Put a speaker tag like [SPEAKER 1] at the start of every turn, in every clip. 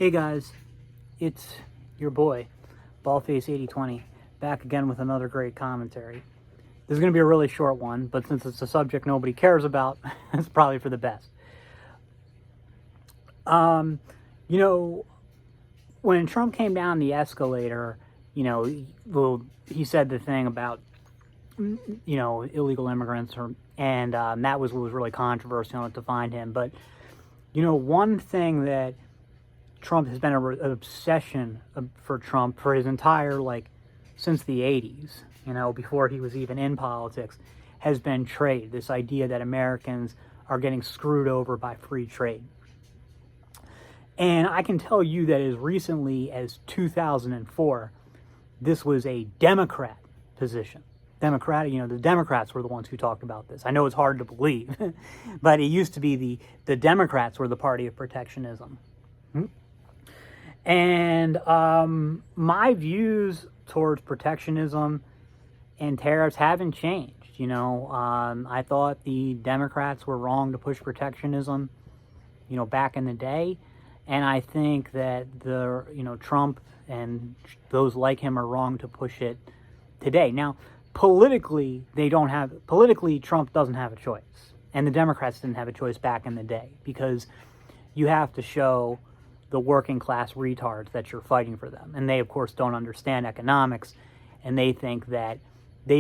[SPEAKER 1] Hey guys, it's your boy, Ballface8020, back again with another great commentary. This is going to be a really short one, but since it's a subject nobody cares about, it's probably for the best. You know, when Trump came down the escalator, he said the thing about, illegal immigrants, and that was what was really controversial to find him. But, one thing that Trump has been an obsession for Trump for his entire, since the 80s, before he was even in politics, has been trade. This idea that Americans are getting screwed over by free trade. And I can tell you that as recently as 2004, this was a Democrat position. The Democrats were the ones who talked about this. I know it's hard to believe, but it used to be the Democrats were the party of protectionism. And my views towards protectionism and tariffs haven't changed. I thought the Democrats were wrong to push protectionism, back in the day. And I think that Trump and those like him are wrong to push it today. Now, politically, Trump doesn't have a choice. And the Democrats didn't have a choice back in the day, because you have to show the working class retards that you're fighting for them. And they, of course, don't understand economics. And they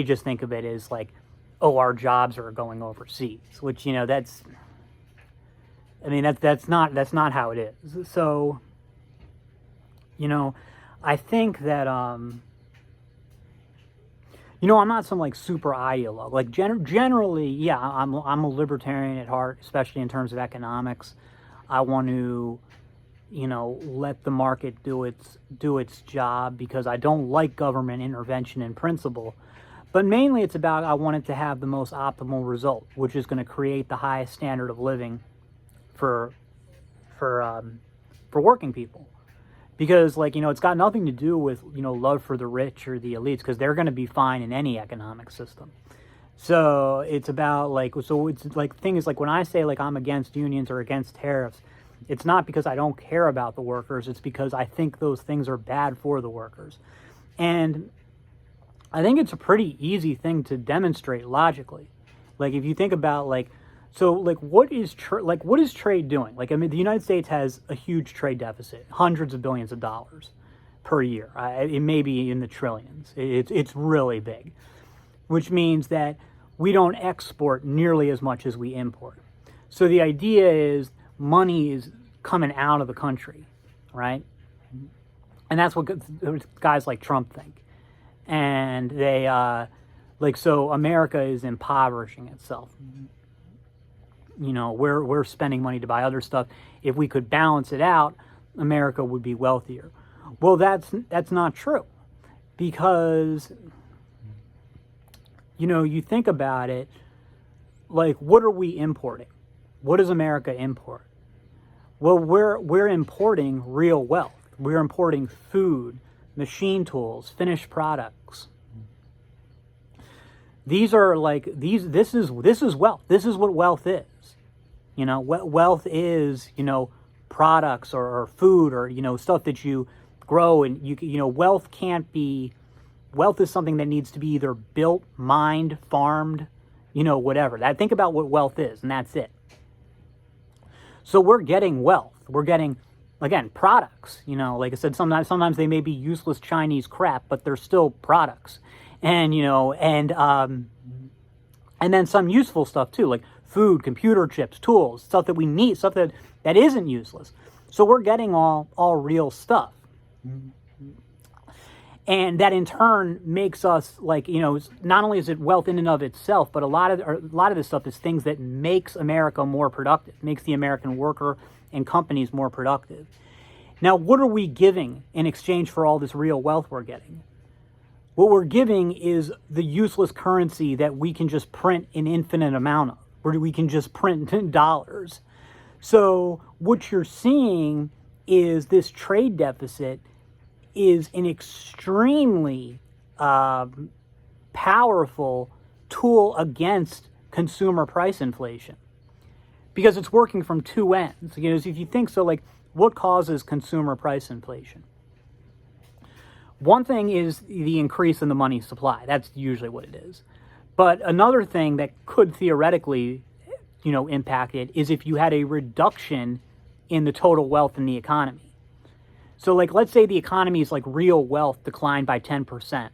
[SPEAKER 1] just think of it as like, oh, our jobs are going overseas, which, that's not how it is. So, I think that, I'm not some super ideologue. Generally, yeah, I'm a libertarian at heart, especially in terms of economics. I want to, let the market do its job, because I don't like government intervention in principle. But mainly it's about, I want it to have the most optimal result, which is going to create the highest standard of living for working people. Because, it's got nothing to do with, love for the rich or the elites, because they're going to be fine in any economic system. So it's about, thing is, when I say, I'm against unions or against tariffs, it's not because I don't care about the workers. It's because I think those things are bad for the workers. And I think it's a pretty easy thing to demonstrate logically. If you think about, what is trade doing? The United States has a huge trade deficit, hundreds of billions of dollars per year. It may be in the trillions. It's really big, which means that we don't export nearly as much as we import. So the idea is money is coming out of the country, right? And that's what guys like Trump think. And they, so America is impoverishing itself. We're spending money to buy other stuff. If we could balance it out, America would be wealthier. Well, that's not true, because, you think about it, what are we importing? What does America import? Well, we're importing real wealth. We're importing food, machine tools, finished products. These are this is wealth. This is what wealth is. Wealth is, products or food or, stuff that you grow, and wealth is something that needs to be either built, mined, farmed, whatever. Think about what wealth is, and that's it. So we're getting wealth. We're getting, again, products. Like I said, sometimes they may be useless Chinese crap, but they're still products. And, and then some useful stuff too, like food, computer chips, tools, stuff that we need, stuff that isn't useless. So we're getting all real stuff. And that in turn makes us not only is it wealth in and of itself, but a lot of this stuff is things that makes America more productive, makes the American worker and companies more productive. Now, what are we giving in exchange for all this real wealth we're getting? What we're giving is the useless currency that we can just print an infinite amount of, where we can just print dollars. So what you're seeing is this trade deficit is an extremely powerful tool against consumer price inflation. because it's working from two ends. You know, if you think so, like, what causes consumer price inflation? One thing is the increase in the money supply. That's usually what it is. But another thing that could theoretically, you know, impact it is if you had a reduction in the total wealth in the economy. So, like, let's say the economy's like real wealth declined by 10%,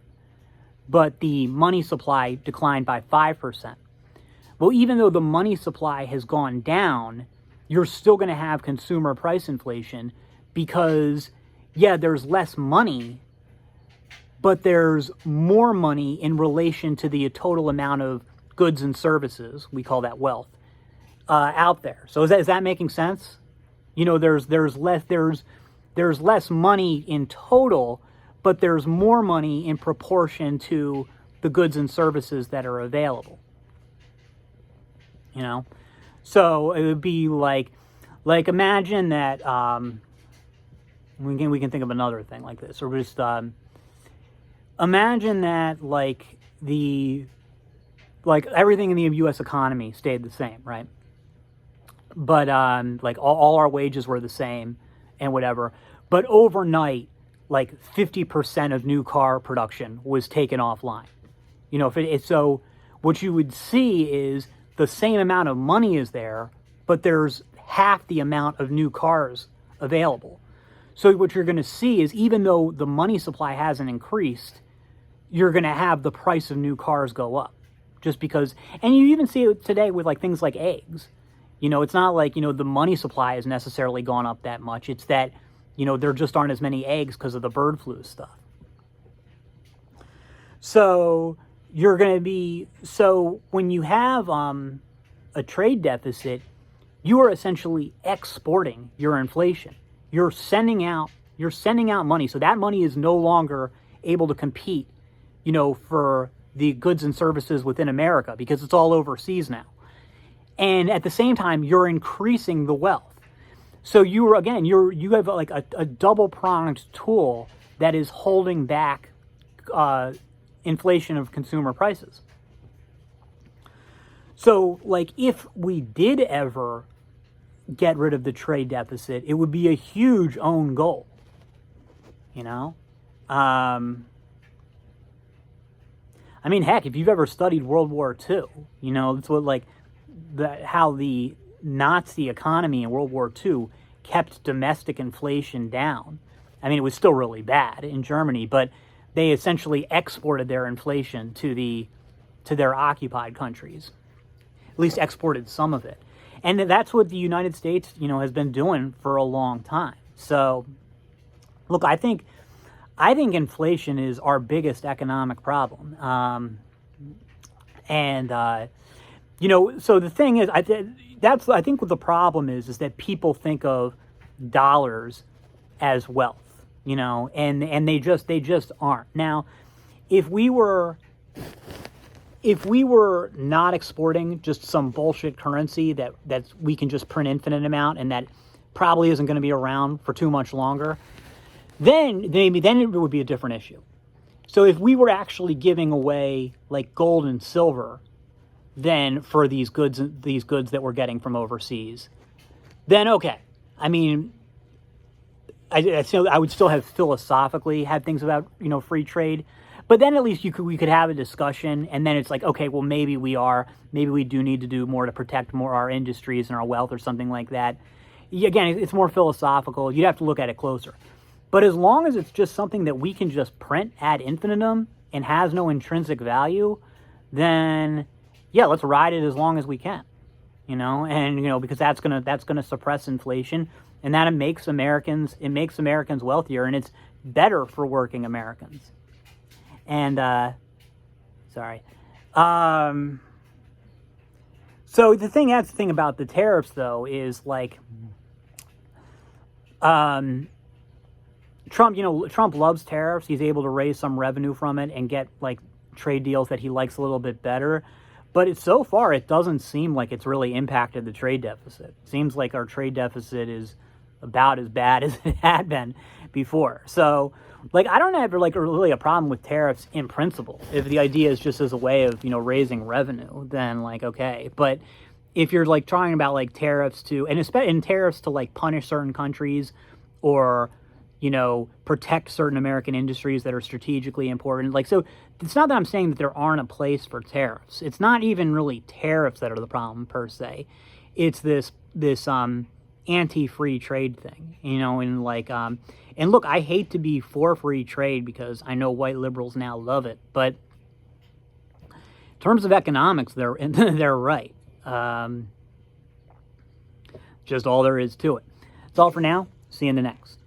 [SPEAKER 1] but the money supply declined by 5%. Well, even though the money supply has gone down, you're still going to have consumer price inflation because, yeah, there's less money, but there's more money in relation to the total amount of goods and services, we call that wealth, out there. So is that making sense? You know, there's less money in total, but there's more money in proportion to the goods and services that are available. You know, so it would be like imagine that we can think of another thing like this, or just imagine that like everything in the U.S. economy stayed the same, right? But like all our wages were the same and whatever. But overnight, like 50% of new car production was taken offline. You know, so what you would see is the same amount of money is there, but there's half the amount of new cars available. So what you're going to see is even though the money supply hasn't increased, you're going to have the price of new cars go up just because, and you even see it today with like things like eggs. You know, it's not like, you know, the money supply has necessarily gone up that much. It's that, you know, there just aren't as many eggs because of the bird flu stuff. So you're going to be, so when you have a trade deficit, you are essentially exporting your inflation. You're sending out money. So that money is no longer able to compete, you know, for the goods and services within America because it's all overseas now. And at the same time, you're increasing the wealth. So you have like a double-pronged tool that is holding back inflation of consumer prices. So like if we did ever get rid of the trade deficit, it would be a huge own goal, you know? I mean, heck, if you've ever studied World War II, you know, it's what like how the Nazi economy in World War II kept domestic inflation down. I mean, it was still really bad in Germany, but they essentially exported their inflation to their occupied countries. At least exported some of it. And that's what the United States, you know, has been doing for a long time. So, look, I think inflation is our biggest economic problem. You know, so the thing is, I think what the problem is that people think of dollars as wealth, you know, and they just aren't. Now, if we were not exporting just some bullshit currency that we can just print infinite amount and that probably isn't going to be around for too much longer, then it would be a different issue. So if we were actually giving away like gold and silver then for these goods that we're getting from overseas, then okay. I mean, I would still have philosophically had things about, you know, free trade, but then at least we could have a discussion, and then it's like, okay, well maybe we do need to do more to protect more our industries and our wealth or something like that. Again, it's more philosophical. You'd have to look at it closer. But as long as it's just something that we can just print ad infinitum and has no intrinsic value, then yeah, let's ride it as long as we can, you know, and you know, because that's gonna suppress inflation, and that makes Americans wealthier, and it's better for working Americans. And so that's the thing about the tariffs though is like Trump loves tariffs. He's able to raise some revenue from it and get like trade deals that he likes a little bit better. But so far, it doesn't seem like it's really impacted the trade deficit. It seems like our trade deficit is about as bad as it had been before. So, like, I don't have really a problem with tariffs in principle. If the idea is just as a way of, you know, raising revenue, then like, okay. But if you're like trying about like tariffs to, and especially in tariffs to like punish certain countries or, you know, protect certain American industries that are strategically important. Like, so it's not that I'm saying that there aren't a place for tariffs. It's not even really tariffs that are the problem per se. It's this anti-free trade thing, you know, and like and look, I hate to be for free trade because I know white liberals now love it, but in terms of economics, they're right. Just all there is to it. That's all for now. See you in the next.